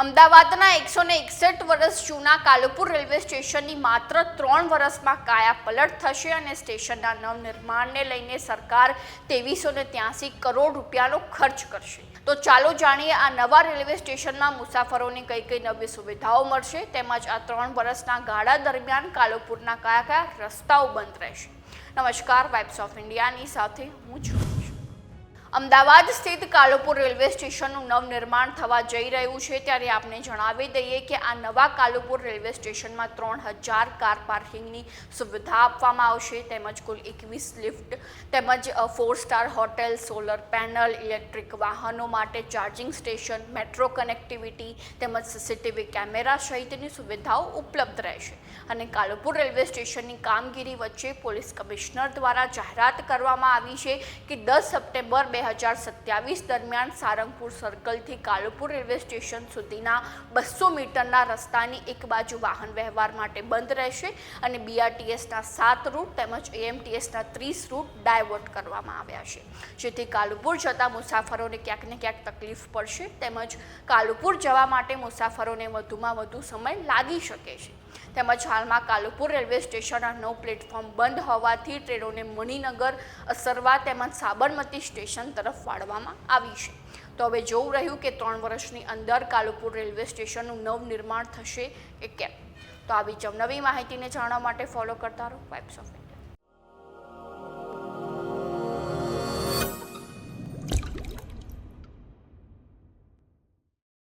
અમદાવાદના 161 વર્ષ જૂના કાલુપુર રેલવે સ્ટેશનની માત્ર 3 વર્ષમાં કાયાપલટ થશે અને સ્ટેશનના નવનિર્માણને લઈને સરકાર 2383 કરોડ રૂપિયાનો ખર્ચ કરશે. તો ચાલો જાણીએ આ નવા રેલવે સ્ટેશનમાં મુસાફરોને કઈ કઈ નવી સુવિધાઓ મળશે તેમજ આ 3 વર્ષના ગાળા દરમિયાન કાલુપુરના કયા રસ્તાઓ બંધ રહેશે. નમસ્કાર, વાઇબ્સ ઓફ ઇન્ડિયાની સાથે હું છું. અમદાવાદ સ્થિત કાલુપુર રેલવે સ્ટેશનનું નવનિર્માણ થવા જઈ રહ્યું છે ત્યારે આપને જણાવી દઈએ કે આ નવા કાલુપુર રેલવે સ્ટેશનમાં 3000 કાર પાર્કિંગની સુવિધા આપવામાં આવશે તેમજ કુલ 21 લિફ્ટ તેમજ 4 star hotel, solar panel, electric વાહનો માટે ચાર્જિંગ સ્ટેશન, મેટ્રો કનેક્ટિવિટી તેમજ સીસીટીવી કેમેરા સહિતની સુવિધાઓ ઉપલબ્ધ રહેશે. અને કાલુપુર રેલવે સ્ટેશનની કામગીરી વચ્ચે પોલીસ કમિશનર દ્વારા જાહેરાત કરવામાં આવી છે કે 10 સપ્ટેમ્બર 2027 દરમિયાન સારંગપુર સર્કલથી કાલુપુર રેલવે સ્ટેશન સુધીના 200 મીટરના રસ્તાની એક બાજુ વાહન વ્યવહાર માટે બંધ રહેશે અને બીઆરટીએસના 7 રૂટ તેમજ એએમટીએસના 30 રૂટ ડાયવર્ટ કરવામાં આવ્યા છે, જેથી કાલુપુર જતા મુસાફરોને ક્યાંક ને ક્યાંક તકલીફ પડશે તેમજ કાલુપુર જવા માટે મુસાફરોને વધુમાં વધુ સમય લાગી શકે છે. તેમજ હાલમાં કાલુપુર રેલવે સ્ટેશનના 9 પ્લેટફોર્મ બંધ હોવાથી ટ્રેનોને મણિનગર, અસરવા તેમજ સાબરમતી સ્ટેશન તરફ વાળવામાં આવી છે. તો હવે જોવું રહ્યું કે 3 વર્ષની અંદર કાલુપુર રેલવે સ્ટેશનનું નવનિર્માણ થશે કે કેમ. તો આવી જ નવી માહિતીને જાણવા માટે ફોલો કરતા રહો વાઇબ્સ ઓફ ઇન્ડિયા.